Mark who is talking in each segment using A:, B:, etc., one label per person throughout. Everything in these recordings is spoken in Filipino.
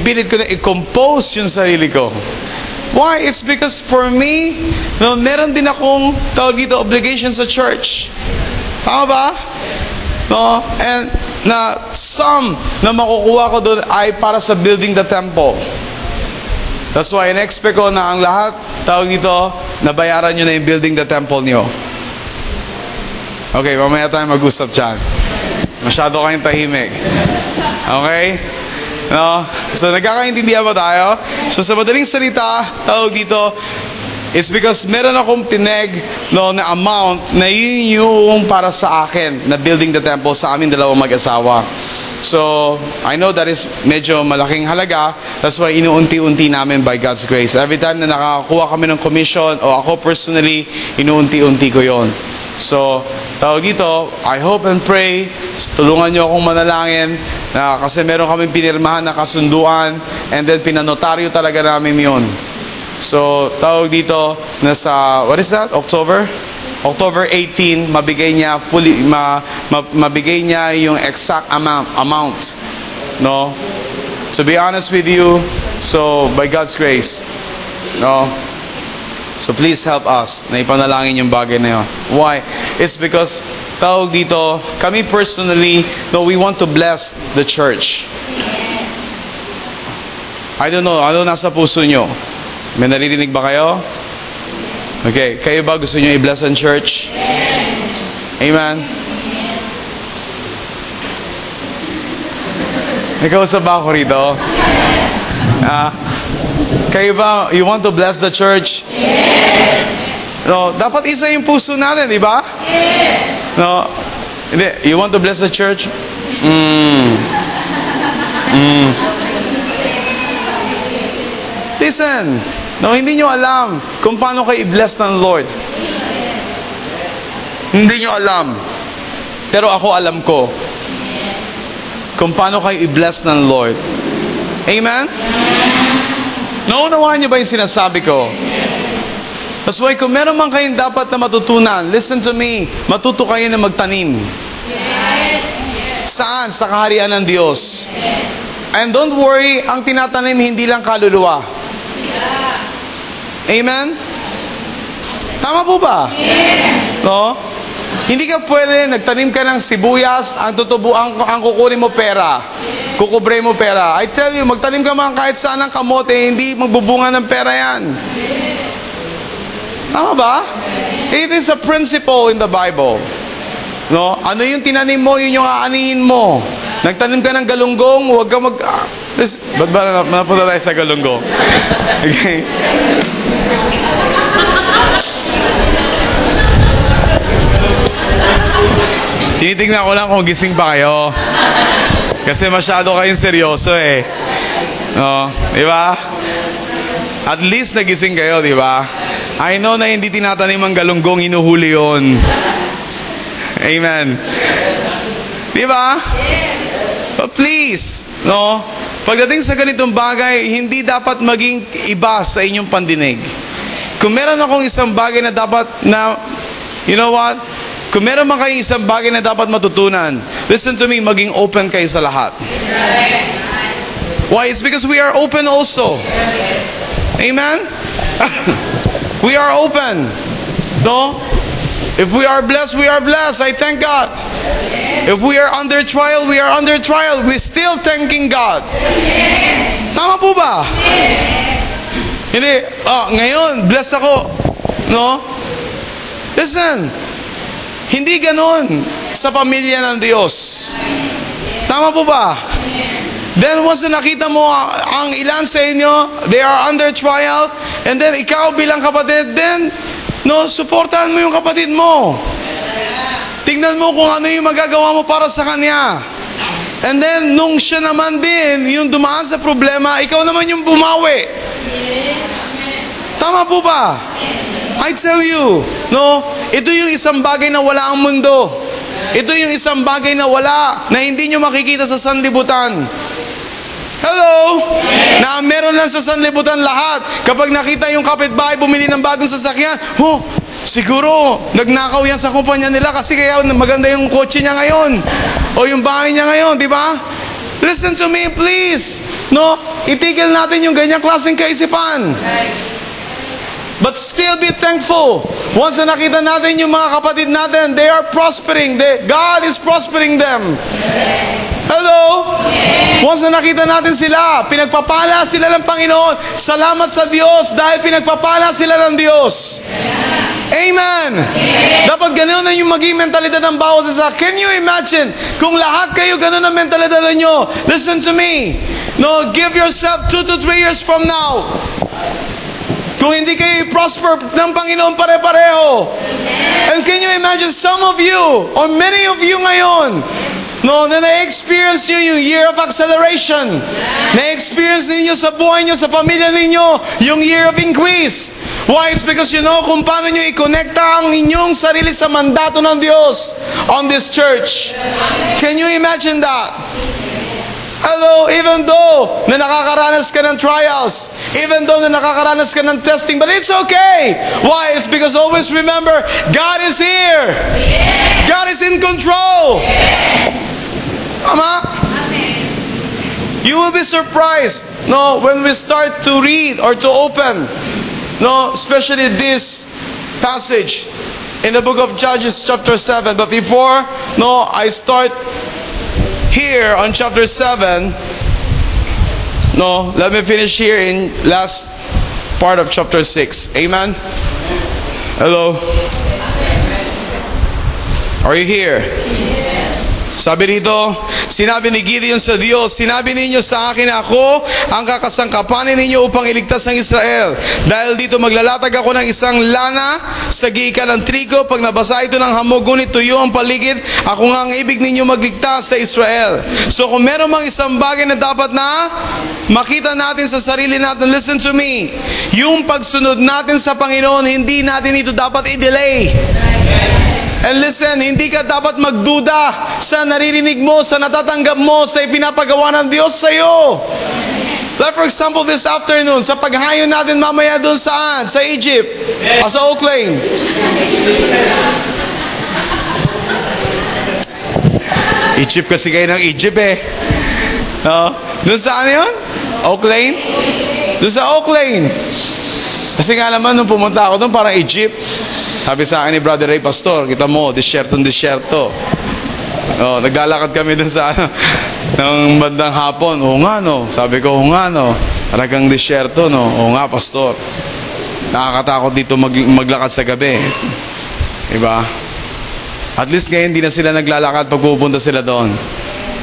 A: pipilit ko na i-compose yung sarili ko. Why? It's because for me, no, meron din akong tawag dito obligation sa church. Tama ba? No? And na some na makukuha ko doon ay para sa building the temple. That's why in-expect ko na ang lahat, tawag dito, nabayaran nyo na yung building the temple nyo. Okay, mamaya tayo mag-usap dyan. Masyado kayong tahimik. Okay? No? So, nagkakaintindihan ba tayo? So, sa madaling salita, tawag dito, it's because meron akong tineg, no, na amount na yun yung para sa akin na building the temple sa amin dalawang mag-asawa. So, I know that is medyo malaking halaga. That's why inuunti-unti namin by God's grace. Every time na nakakuha kami ng commission o ako personally, inuunti-unti ko yon. So, tawag dito, I hope and pray, tulungan nyo akong manalangin na kasi meron kaming pinirmahan na kasunduan and then pinanotaryo talaga namin yon. So, tawag dito, nasa, what is that? October 18, mabigay niya fully, mabigay niya yung exact amount. No? To be honest with you, so by God's grace, no? So please help us na ipanalangin yung bagay na yun. Why? It's because, tawag dito, kami personally, no, we want to bless the church. I don't know, ano nasa puso nyo? May naririnig ba kayo? Okay, kayo ba gusto nyo i-bless ang church? Amen? Ikaw sa ba ako rito? Kayo ba, you want to bless the church? Yes. No, dapat isa yung puso natin, di ba? Yes. No, hindi, you want to bless the church? Listen, no, hindi nyo alam kung paano kayo i-bless ng Lord. Hindi nyo alam. Pero ako alam ko kung paano kayo i-bless ng Lord. Amen? Naunawaan niyo ba yung sinasabi ko? That's why kung meron man kayong dapat na matutunan, listen to me, matuto kayo na magtanim. Saan? Sa kaharian ng Diyos. And don't worry, ang tinatanim hindi lang kaluluwa. Amen? Tama po ba? No? Hindi ka pwede, nagtanim ka ng sibuyas, ang kukunin mo pera. Kukubre mo pera. I tell you, magtanim ka man kahit saan ng kamote, hindi magbubunga ng pera yan. Tama ba? It is a principle in the Bible. No? Ano yung tinanim mo, yun yung aanihin mo. Nagtanim ka ng galunggong, huwag ka ba't ba napunta tayo sa galunggong? Okay? Tinitingnan ko lang kung gising pa kayo. Kasi masyado kayong seryoso eh. No, di ba? At least nagising kayo, di ba? I know na hindi tinatanim ang galunggong, hinuhuli yun. Amen. Di ba? But please, no? Pagdating sa ganitong bagay, hindi dapat maging iba sa inyong pandinig. Kung meron akong isang bagay na dapat na, you know what? Kung meron man kayo isang bagay na dapat matutunan, listen to me, maging open kayo sa lahat. Why? It's because we are open also. Amen? We are open. No? If we are blessed, we are blessed. I thank God. If we are under trial, we are under trial. We're still thanking God. Tama po ba? Hindi, ngayon, blessed ako. No? Listen, hindi ganon sa pamilya ng Diyos. Tama po ba? Then once na nakita mo ang ilan sa inyo, they are under trial, and then ikaw bilang kapatid, then, no, suportahan mo yung kapatid mo. Tingnan mo kung ano yung magagawa mo para sa kanya. And then, nung siya naman din, yung dumaan sa problema, ikaw naman yung bumawi. Tama po ba? I tell you, no, ito yung isang bagay na wala ang mundo. Ito yung isang bagay na wala, na hindi nyo makikita sa sanlibutan. Hello? Na meron lang sa sanlibutan lahat. Kapag nakita yung kapitbahay bumili ng bagong sasakyan, siguro nagnakaw yan sa kumpanya nila kasi kaya maganda yung kotse niya ngayon o yung bahay niya ngayon, di ba? Listen to me, please. no, itigil natin yung ganyang klaseng kaisipan. But still be thankful. Once na nakita natin yung mga kapatid natin, they are prospering. God is prospering them. Hello? Once na nakita natin sila, pinagpapala sila ng Panginoon. Salamat sa Diyos dahil pinagpapala sila ng Diyos. Amen. Dapat ganoon na yung maging mentalidad ng bawat isa. Can you imagine kung lahat kayo ganoon ang mentalidad nyo? Listen to me. No, give yourself 2 to 3 years from now. Kung hindi kayo prosper ng Panginoon pare-pareho. And can you imagine some of you, or many of you ngayon, no, na na-experience nyo yung year of acceleration. Na-experience ninyo sa buhay nyo, sa pamilya ninyo, yung year of increase. Why? It's because you know kung paano nyo i-connecta ang inyong sarili sa mandato ng Diyos on this church. Can you imagine that? Hello, even though na nakakaranas ka ng trials, even though na nakakaranas ka ng testing, but it's okay. Why? It's because always remember, God is here. God is in control. Tama? You will be surprised, no, when we start to read or to open, no, especially this passage in the book of Judges chapter 7. But before, no, I start here on chapter 7, no, let me finish here in last part of chapter 6. Amen? Hello? Are you here? Sabi rito, sinabi ni Gideon sa Diyos, sinabi ninyo sa akin na ako ang kakasangkapanin ninyo upang iligtas ang Israel. Dahil dito maglalatag ako ng isang lana sa giikan ng trigo. Pag nabasa ito ng hamog, ngunit tuyo ang paligid, ako nga ang ibig ninyo magligtas sa Israel. So kung meron mang isang bagay na dapat na makita natin sa sarili natin, listen to me, yung pagsunod natin sa Panginoon, hindi natin ito dapat i-delay. And listen, hindi ka dapat magduda sa naririnig mo, sa natatanggap mo, sa ipinapagawa ng Diyos sa iyo. Like for example, this afternoon, sa paghayon natin mamaya doon saan? Sa Egypt. O sa Oak Lane. Egypt kasi kayo ng Egypt eh. No? Doon saan yun? Oak Lane? Doon sa Oak Lane. Kasi nga naman, nung pumunta ako doon, parang Egypt. Sabi sa akin ni Brother Ray, Pastor, kita mo, disyerto. Oh, naglalakad kami dun sa ng bandang hapon. Oo nga, no. Sabi ko, oo nga, no. Talagang disyerto, no. Oo nga, Pastor. Nakakatakot dito maglakad sa gabi. Diba? At least ngayon, hindi na sila naglalakad pag pupunta sila doon.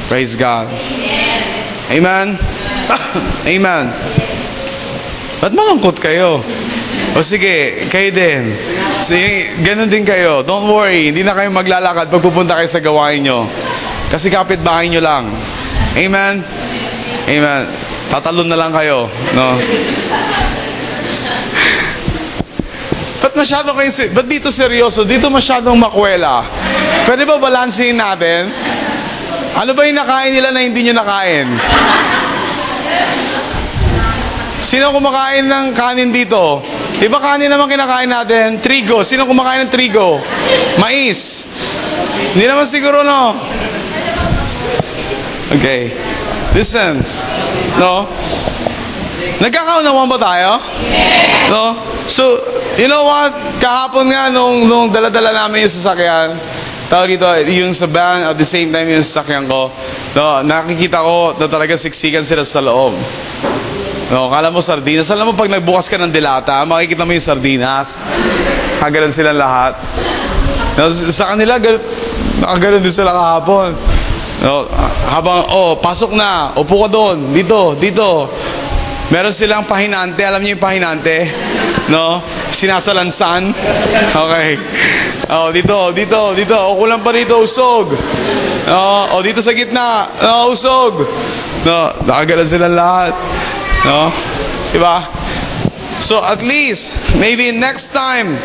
A: Praise God. Amen? Amen. Ba't malungkot kayo? O sige, kayo din. Sige, ganun din kayo. Don't worry, hindi na kayo maglalakad pag pupunta kayo sa gawain nyo. Kasi kapitbahay nyo lang. Amen? Amen. Tatalon na lang kayo. No? Ba't dito seryoso? Dito masyadong makwela. Pwede ba balansin natin? Ano ba yung nakain nila na hindi nyo nakain? Sino kumakain ng kanin dito? Di ba kanin naman kinakain natin? Trigo. Sino kumakain ng trigo? Mais. Hindi naman siguro, no? Okay. Listen. No? Nagkakaunawan ba tayo? No? So, you know what? Kahapon nga, nung dala-dala namin yung sasakyan, tawag ito, yung sa van, at the same time yung sasakyan ko, no, nakikita ko na talaga siksikan sila sa loob. No, kala mo sardinas. Alam mo, pag nagbukas ka ng dilata, makikita mo yung sardinas. Kagalan sila lahat. No, sa kanila, nakagalan din sila kahapon. No, habang, pasok na. Upo ka doon. Dito. Meron silang pahinante. Alam niyo yung pahinante? No? Sinasalansan. Okay. Dito. O, kulang pa dito, usog. O, dito sa gitna. Usog. No, nakagalan sila lahat. No? Diba? So at least, maybe next time,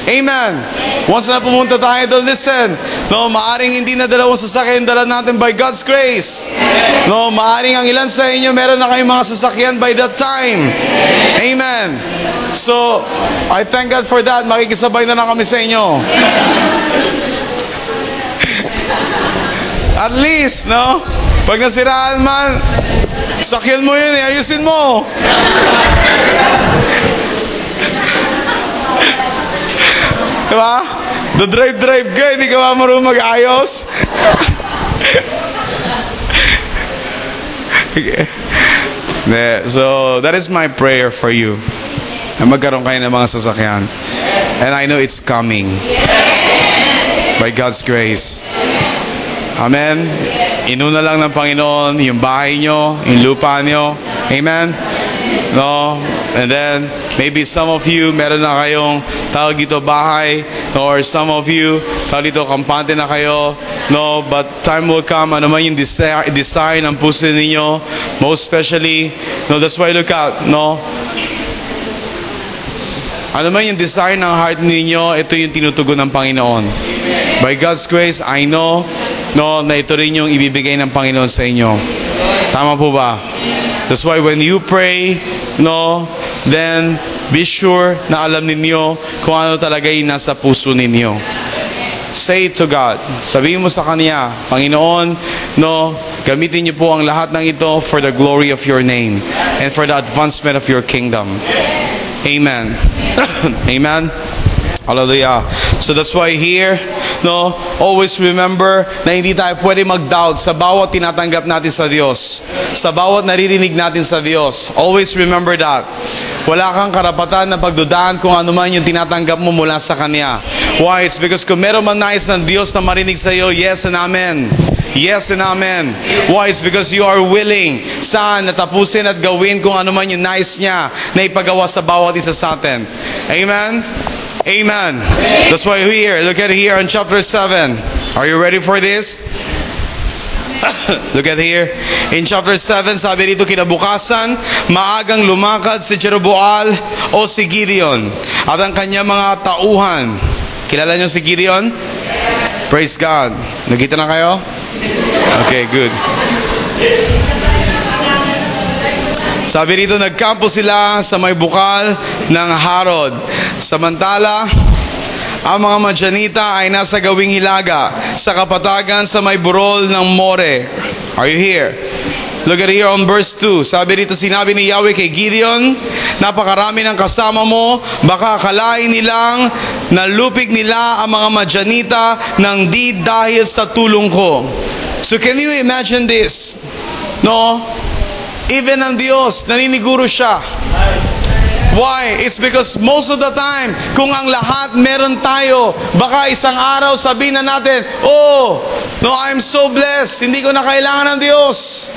A: amen. Once na pumunta tayo doon, listen. No, maaring hindi na dalawang sasakyan dala natin by God's grace. No, maaring ang ilan sa inyo meron na kayong mga sasakyan by that time. Amen. So, I thank God for that. Makikisabay na lang kami sa inyo. At least, no? Pag nasiraan man, Sakyan mo yun eh, ayusin mo. Diba? Drive ka, hindi ka ba marunong mag-ayos? Okay. So, that is my prayer for you. Na magkaroon kayo ng mga sasakyan. And I know it's coming. By God's grace. Amen? Inuna lang ng Panginoon yung bahay nyo, yung lupa nyo. Amen? No? And then, maybe some of you, meron na kayong tawag dito bahay. Or some of you, tawag dito kampante na kayo. No? But time will come, ano man yung desire ng puso ninyo. Most especially, no, that's why look out, no? Ano man yung desire ng heart ninyo, ito yung tinutugon ng Panginoon. By God's grace, I know, no, na ito rin yung ibibigay ng Panginoon sa inyo. Tama po ba? That's why when you pray, no, then be sure na alam ninyo kung ano talaga yung nasa puso ninyo. Say it to God. Sabihin mo sa Kanya, Panginoon, no, gamitin niyo po ang lahat ng ito for the glory of your name and for the advancement of your kingdom. Amen. Amen. Hallelujah. So that's why here, no, always remember na hindi tayo pwede mag-doubt sa bawat tinatanggap natin sa Diyos. Sa bawat naririnig natin sa Diyos. Always remember that. Wala kang karapatan na pagdudaan kung ano man yung tinatanggap mo mula sa Kanya. Why? It's because kung meron man nais ng Diyos na marinig sa iyo, yes and amen. Yes and amen. Why? It's because you are willing saan natapusin at gawin kung ano man yung nais niya na ipagawa sa bawat isa sa atin. Amen? Amen. That's why here, look at here in chapter 7. Are you ready for this? Look at here. In chapter 7, sabi dito, kinabukasan, maagang lumakad si Jeroboam o si Gideon at ang kanyang mga tauhan. Kilala niyo si Gideon? Praise God. Nakita na kayo? Okay, good. Sabi rito, nagkampo sila sa may bukal ng Harod. Samantala, ang mga Madyanita ay nasa gawing hilaga sa kapatagan sa may burol ng More. Are you here? Look at here on verse 2. Sabi rito, sinabi ni Yahweh kay Gideon, napakarami ng kasama mo, baka akalain nilang nalupig nila ang mga Madyanita nang di dahil sa tulong ko. So can you imagine this? No? Even ang Diyos, naniniguro siya. Why? It's because most of the time, kung ang lahat meron tayo, baka isang araw sabihin na natin, oh, no, I'm so blessed, hindi ko na kailangan ng Diyos.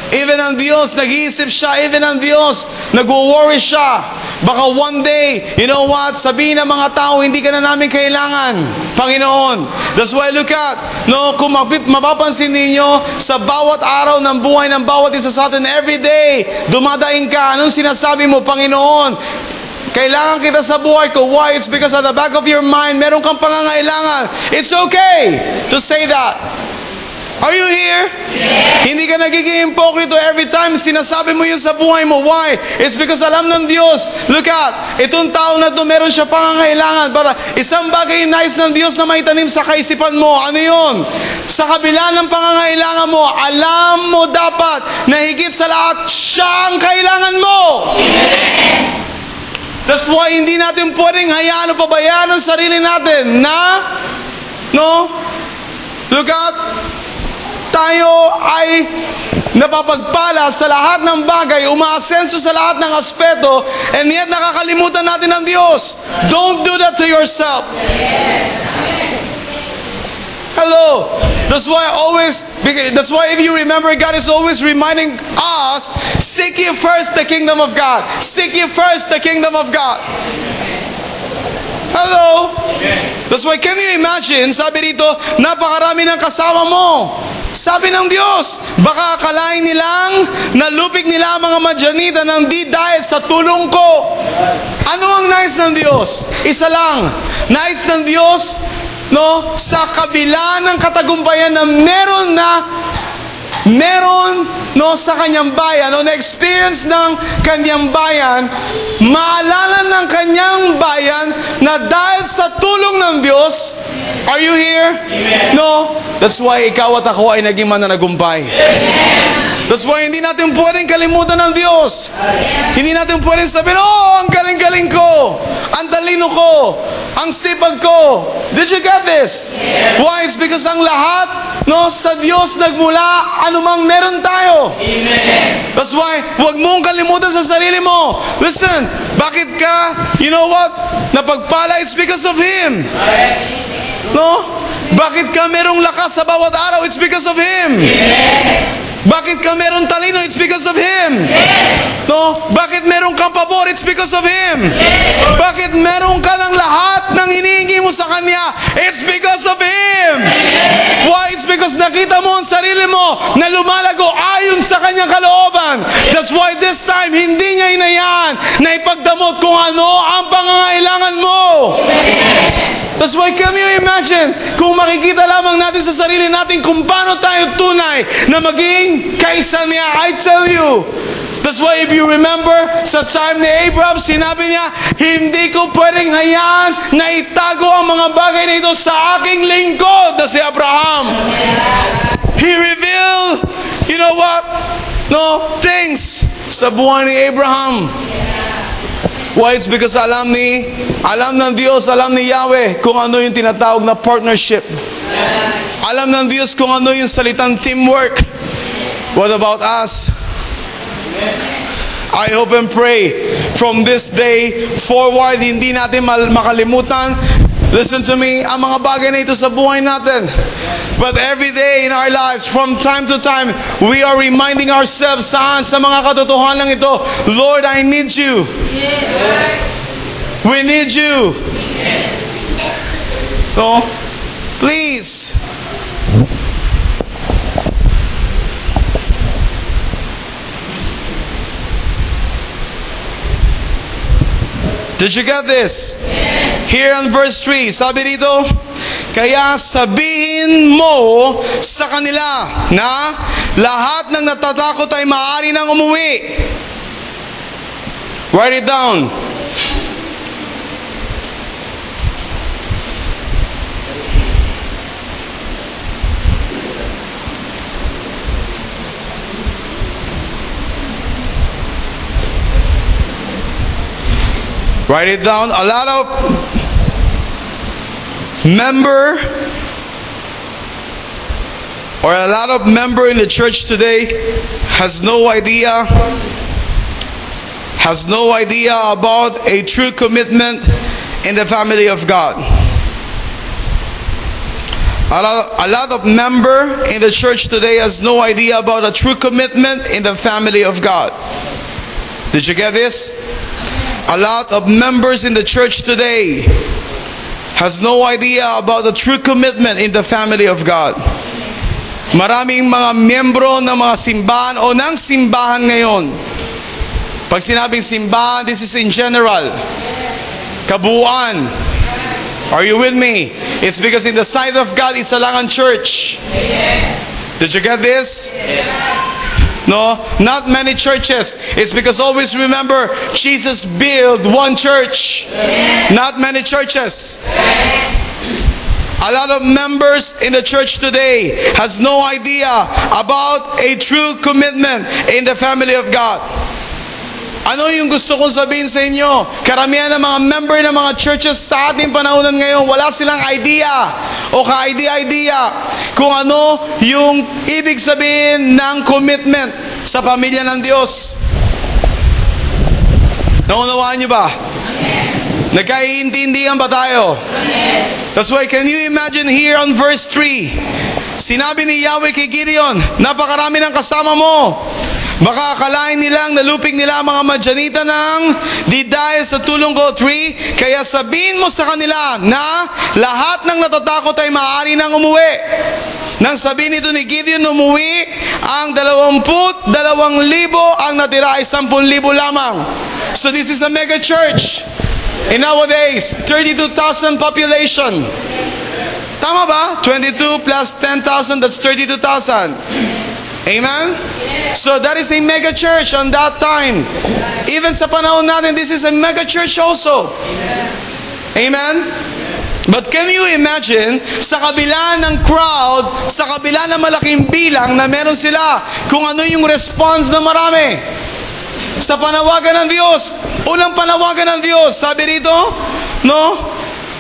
A: Even ang Diyos, nag-iisip siya. Even ang Diyos, nag-worry siya. Baka one day, you know what, sabihin ng mga tao, hindi ka na namin kailangan, Panginoon. That's why look at, no, kung mapapansin ninyo, sa bawat araw ng buhay ng bawat isa sa atin, every day, dumadaing ka, anong sinasabi mo, Panginoon? Kailangan kita sa buhay ko. Why? It's because at the back of your mind, meron kang pangangailangan. It's okay to say that. Are you here? Yes. Hindi ka nagiging hypocrite every time sinasabi mo yun sa buhay mo. Why? It's because alam ng Diyos. Look at, itong tao na to meron siya pangangailangan. Para isang bagay nice ng Diyos na maitanim sa kaisipan mo. Ano yun? Sa kabila ng pangangailangan mo, alam mo dapat na higit sa lahat, siya ang kailangan mo. Yes. That's why hindi natin pwedeng hayaan o pabayaan ang sarili natin na, no? Look at, tayo ay napapagpala sa lahat ng bagay, umaasenso sa lahat ng aspeto, and yet nakakalimutan natin ang Diyos. Don't do that to yourself. Hello. That's why if you remember, God is always reminding us, seek ye first the kingdom of God. Seek ye first the kingdom of God. Hello. That's why, can you imagine, sabi dito, napakarami ng kasama mo. Sabi ng Diyos, baka akalain nilang nalupig nila ang mga Madyanita nang di dahil sa tulong ko. Ano ang nais ng Diyos? Isa lang. Nais ng Diyos, no, sa kabila ng katagumpayan na meron, no, sa kanyang bayan, no, na-experience ng kanyang bayan, maalala ng kanyang bayan na dahil sa tulong ng Diyos. Are you here? Amen. No? That's why ikaw at ako ay naging mananagumpay. Yes. That's why hindi natin pwedeng kalimutan ng Diyos. Hindi natin pwedeng sabihin, oh, ang galing-galing ko, ang talino ko, ang sipag ko. Did you get this? Why? It's because ang lahat, no, sa Diyos nagmula, anumang meron tayo.
B: Amen.
A: That's why, huwag mong kalimutan sa sarili mo. Listen, bakit ka, you know what, napagpala, it's because of Him. No? Bakit ka merong lakas sa bawat araw? It's because of Him. Bakit ka merong talino? It's because of Him. No? Bakit merong kang pabor? It's because of Him. Bakit merong ka ng lahat ng hinihingi mo sa Kanya? It's because of Him. Why? It's because nakita mo ang sarili mo na lumalago ayon sa Kanyang kalooban. That's why this time, hindi niya inayan na ipagdamot kung ano ang pangangailangan mo. That's why, can you imagine, kung makikita lamang natin sa sarili natin kung paano tayo tunay na maging kaisa niya, I tell you. That's why if you remember, sa time ni Abraham, sinabi niya, hindi ko pwedeng hayaan na itago ang mga bagay na ito sa aking lingkod na si Abraham. He revealed, you know what? No, things sa buhay ni Abraham. Why? It's because alam ng Diyos, alam ni Yahweh kung ano yung tinatawag na partnership. Alam ng Diyos kung ano yung salitang teamwork. What about us? I hope and pray from this day forward, hindi natin makalimutan. Listen to me, ang mga bagay na ito sa buhay natin. But every day in our lives, from time to time, we are reminding ourselves saan sa mga katotohanan ito, Lord, I need you.
B: Yes.
A: We need you.
B: Yes.
A: So, please. Did you get this? Here in verse 3, sabi dito, kaya sabihin mo sa kanila na lahat ng natatakot ay maaari nang umuwi. Write it down. Write it down. A lot of member in the church today has no idea about a true commitment in the family of God. A lot of member in the church today has no idea about a true commitment in the family of God. Did you get this? A lot of members in the church today has no idea about the true commitment in the family of God. Maraming mga miyembro ng mga simbahan o ng simbahan ngayon. Pag sinabing simbahan, this is in general. Kabuuan. Are you with me? It's because in the sight of God, isa lang ang church. Did you get this? No, not many churches. It's because always remember, Jesus built one church. Not many churches. A lot of members in the church today has no idea about a true commitment in the family of God. Ano yung gusto kong sabihin sa inyo? Karamihan ng mga member ng mga churches sa ating panahonan ngayon, wala silang idea o ka-idea kung ano yung ibig sabihin ng commitment sa pamilya ng Diyos. Naunawaan niyo ba? Nagkaiintindihan ba tayo? That's why, can you imagine here on verse 3, sinabi ni Yahweh kay Gideon, napakarami ng kasama mo. Baka akalain nilang nalupig nila ang mga Madyanita ng di dahil sa tulong ko. 3, kaya sabihin mo sa kanila na lahat ng natatakot ay maaari nang umuwi. Nang sabihin ito ni Gideon, umuwi ang 22,000, ang natira ay 10,000 lamang. So this is a mega church. In nowadays, 32,000 population. Tama ba? 22 plus 10,000, that's 32,000. Amen? So that is a mega church on that time. Even sa panahon natin, this is a mega church also. Amen? But can you imagine, sa kabila ng crowd, sa kabila ng malaking bilang na meron sila, kung ano yung response ng marami sa panawagan ng Diyos? Unang panawagan ng Diyos, sabi rito, no?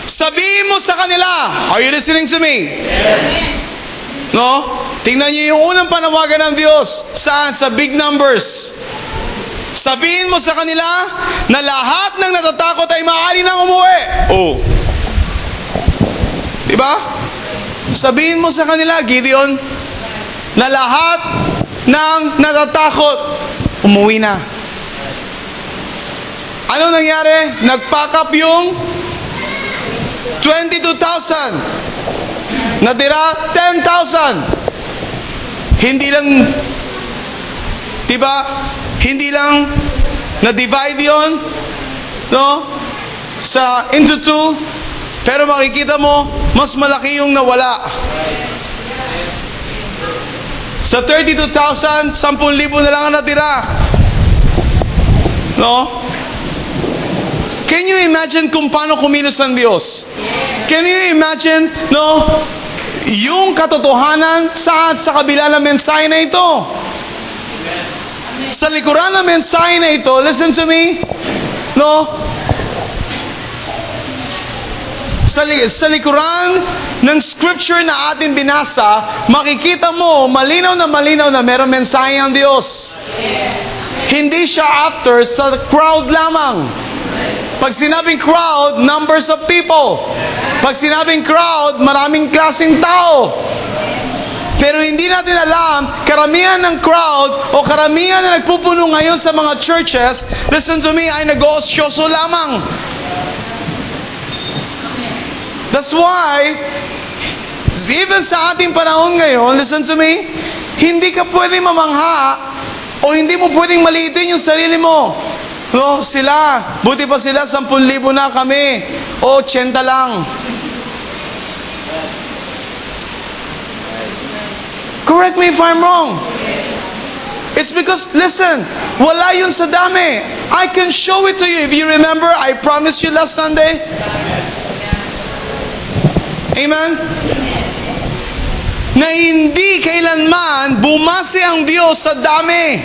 A: Sabihin mo sa kanila, are you listening to me? No? Tingnan niyo yung unang panawagan ng Diyos. Saan? Sa big numbers. Sabihin mo sa kanila na lahat ng natatakot ay maaari nang umuwi. Oh. Diba? Sabihin mo sa kanila, Gideon, na lahat ng natatakot, umuwi na. Ano nangyari? Nag-pack up yung 22,000. Natira 10,000. Hindi lang, diba? Hindi lang na-divide yun, no? Into two. Pero makikita mo, mas malaki yung nawala. Sa 32,000, 10,000 na lang ang natira. No? Can you imagine kung paano kumilos ang Diyos? Can you imagine, no? Yung katotohanan sa kabila ng mensahe na ito. Sa likuran ng mensahe na ito, listen to me, no? Sa likuran ng scripture na ating binasa, makikita mo, malinaw na merong mensahe ang Diyos. Hindi siya after sa crowd lamang. Pag sinabing crowd, numbers of people. Pag sinabing crowd, maraming klaseng tao. Pero hindi natin alam, karamihan ng crowd o karamihan na nagpupuno ngayon sa mga churches, listen to me, ay nag-oosyoso lamang. That's why, even sa ating panahon ngayon, listen to me, hindi ka pwedeng mamangha o hindi mo pwedeng maliitin yung sarili mo. No, sila, buti pa sila, 10,000 na kami, o 80 lang. Correct me if I'm wrong. It's because, listen, wala yun sa dami. I can show it to you. If you remember, I promised you last Sunday. Amen? Na hindi kailanman bumase ang Diyos sa dami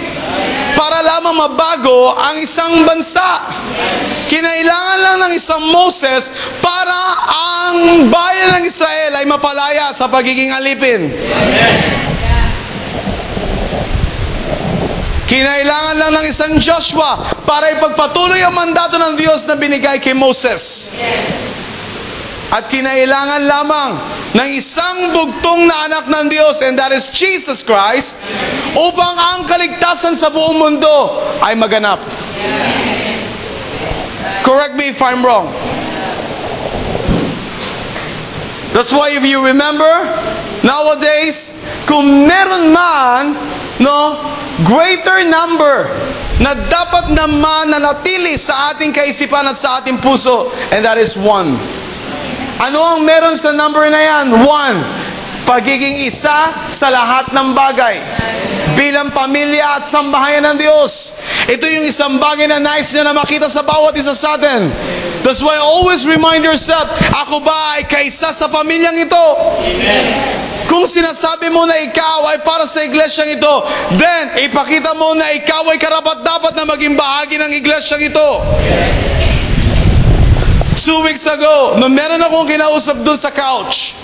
A: para lamang mabago ang isang bansa. Kinailangan lang ng isang Moses para ang bayan ng Israel ay mapalaya sa pagiging alipin. Kinailangan lang ng isang Joshua para ipagpatuloy ang mandato ng Diyos na binigay kay Moses. At kinailangan lamang ng isang bugtong na anak ng Diyos, and that is Jesus Christ, upang ang kaligtasan sa buong mundo ay maganap. Correct me if I'm wrong. That's why if you remember, nowadays, kung meron man, no, greater number na dapat naman nanatili sa ating kaisipan at sa ating puso, and that is one. Ano ang meron sa number na yan? One. Pagiging isa sa lahat ng bagay. Bilang pamilya at sambahayan ng Diyos. Ito yung isang bagay na nais niya na makita sa bawat isa sa atin. That's why always remind yourself, ako ba ay kaisa sa pamilyang ito? Amen. Kung sinasabi mo na ikaw ay para sa iglesyang ito, then ipakita mo na ikaw ay karapat-dapat na maging bahagi ng iglesyang ito. Yes. 2 weeks ago, nung meron akong kinausap dun sa couch,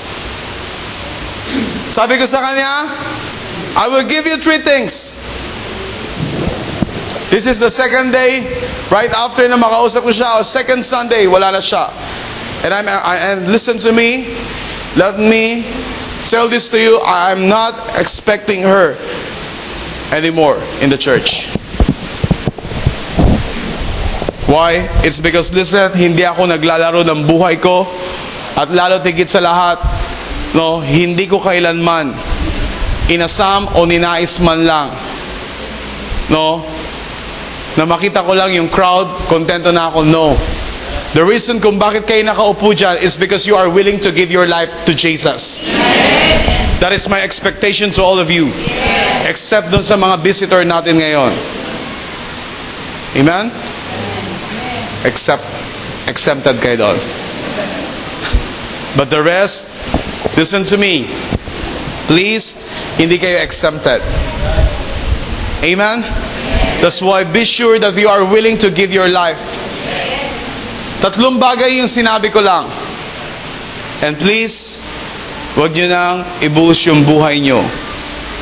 A: sabi ko sa kanya, I will give you 3 things. This is the second day, right after na makausap ko siya, second Sunday, wala na siya. And listen to me, let me tell this to you, I'm not expecting her anymore in the church. Why? It's because, listen, hindi ako naglalaro ng buhay ko, at lalo tigit sa lahat, no, hindi ko kailanman inasam o ninais man lang, no, na makita ko lang yung crowd, kontento na ako. No. The reason kung bakit kayo nakaupo dyan is because you are willing to give your life to Jesus. Yes. That is my expectation to all of you. Yes. Except dun sa mga visitor natin ngayon. Amen? Exempted kayo doon. But the rest, listen to me. Please, hindi kayo exempted. Amen? That's why be sure that you are willing to give your life. Tatlong bagay yung sinabi ko lang. And please, huwag nyo nang ibuhos yung buhay nyo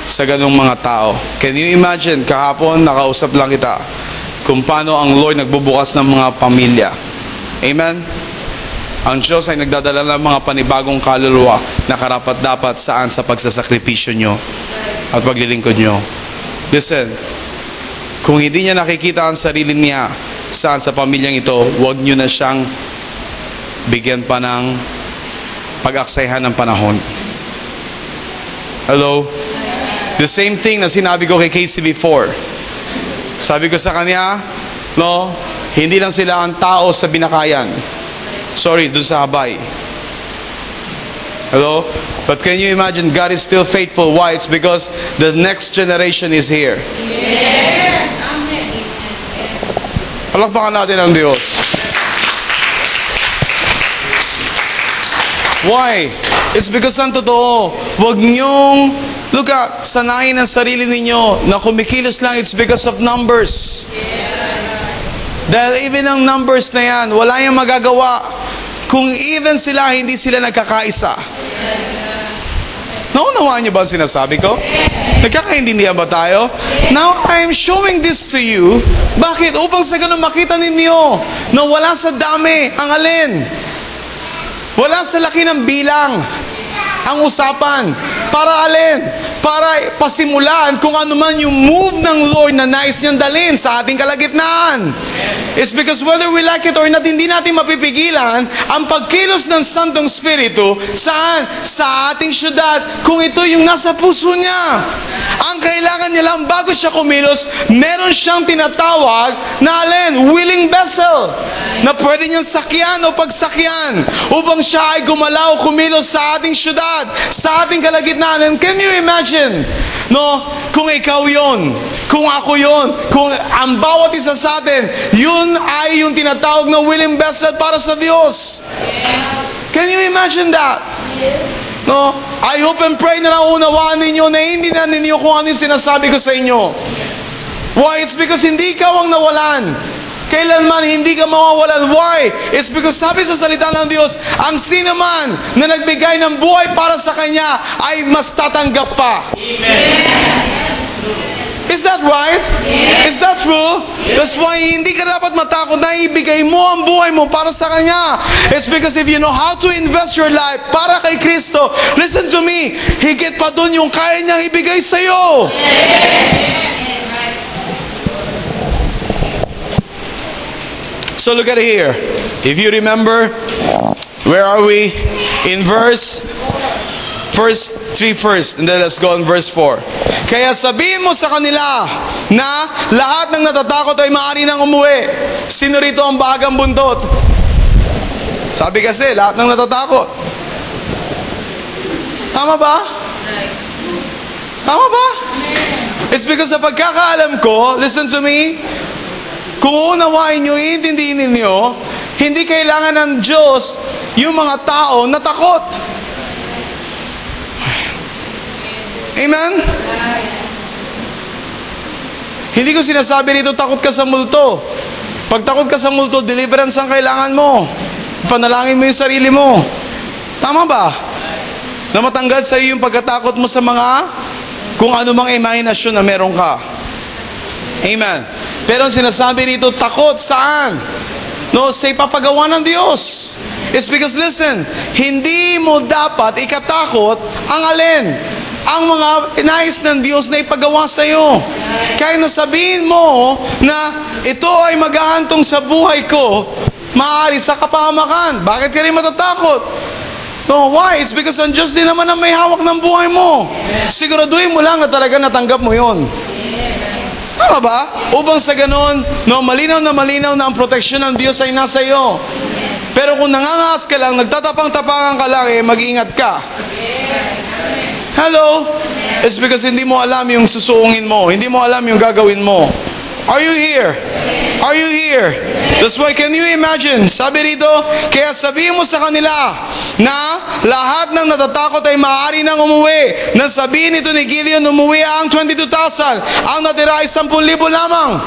A: sa ganong mga tao. Can you imagine, kahapon nakausap lang kita kung paano ang Lord nagbubukas ng mga pamilya. Amen? Ang Diyos ay nagdadala ng mga panibagong kaluluwa na karapat-dapat saan sa pagsasakripisyo nyo at paglilingkod nyo. Listen, kung hindi niya nakikita ang sarili niya saan sa pamilyang ito, huwag nyo na siyang bigyan pa ng pag-aksayahan ng panahon. Hello? The same thing na sinabi ko kay Casey before. Sabi ko sa kanya, no, hindi lang sila ang tao sa binakayan. Sorry, dun sa Habay. Hello? But can you imagine, God is still faithful. Why? It's because the next generation is here.
B: Yes. Amen.
A: Palakpakan natin ang Diyos. Why? It's because ang totoo, huwag niyong, look at, sanayin ang sarili ninyo na kumikilos lang, it's because of numbers. Dahil even ang numbers na yan, wala yung magagawa. Kung even sila, hindi sila nagkakaisa. Naunawaan niyo ba ang sinasabi ko? Nagkakaintindihan ba tayo? Now, I'm showing this to you. Bakit? Upang sa ganun makita ninyo na wala sa dami ang alin. Wala sa laki ng bilang ang usapan. Para alin? Para pasimulan kung ano man yung move ng Lord na nais niyang dalhin sa ating kalagitnaan. It's because whether we like it or not, hindi natin mapipigilan ang pagkilos ng Santong Espiritu saan? Sa ating syudad, kung ito yung nasa puso niya. Ang kailangan niya lang bago siya kumilos, meron siyang tinatawag na alin? Willing vessel. Na pwede niyang sakyan o pagsakyan upang siya ay gumalaw, kumilos sa ating syudad, sa ating kalagitnaan. And can you imagine, no, kung ikaw yon, kung ako yon, kung ang bawat isa sa atin, yun ay yung tinatawag na willing vessel para sa Diyos. Can you imagine that? No? I hope and pray na naunawaan ninyo na hindi na ninyo kung ano yung sinasabi ko sa inyo. Why? It's because hindi ikaw ang nawalan. Kailanman hindi ka mawawalan. Why? It's because sabi sa salita ng Diyos, ang sino man na nagbigay ng buhay para sa Kanya ay mas tatanggap pa. Amen. Is that right? Yes. Is that true? Yes. That's why hindi ka dapat matakot na ibigay mo ang buhay mo para sa Kanya. It's because if you know how to invest your life para kay Kristo, listen to me, higit pa dun yung kaya niyang ibigay sa'yo. Yes. So look at it here. If you remember, where are we? In verse 3 first, and then let's go on verse 4. Kaya sabihin mo sa kanila na lahat ng natatakot ay maaari nang umuwi. Sino rito ang bahagang buntot? Sabi kasi, lahat ng natatakot. Tama ba? Tama ba? It's because sa pagkakaalam ko, listen to me, kung unawain nyo, iintindihin ninyo, hindi kailangan ng Diyos yung mga tao na takot. Amen? Hindi ko sinasabi rito, takot ka sa multo. Pag takot ka sa multo, deliverance ang kailangan mo. Panalangin mo yung sarili mo. Tama ba? Na matanggal sa iyo yung pagkatakot mo sa mga kung ano mang imahinasyon na meron ka. Amen. Pero ang sinasabi rito, takot saan? No, sa ipapagawa ng Diyos. It's because, listen, hindi mo dapat ikatakot ang alin? Ang mga inais ng Diyos na ipagawa sa iyo. Kaya nasabihin mo na ito ay maghahantong sa buhay ko, maaari sa kapahamakan. Bakit ka rin matatakot? No, why? It's because ang Diyos din naman ang may hawak ng buhay mo. Siguraduhin mo lang na talaga natanggap mo yon. Tama ba? Upang sa ganon, no, malinaw na ang proteksyon ng Diyos ay nasa iyo. Pero kung nangangas ka lang, nagtatapang-tapangan ka lang, mag-ingat ka. Hello? It's because hindi mo alam yung susuungin mo. Hindi mo alam yung gagawin mo. Are you here? Are you here? That's why, can you imagine? Sabi rito, kaya sabihin mo sa kanila na lahat ng natatakot ay maaari nang umuwi. Nang sabihin ito ni Gideon, umuwi ang 22,000. Ang natira ay 10,000 lamang.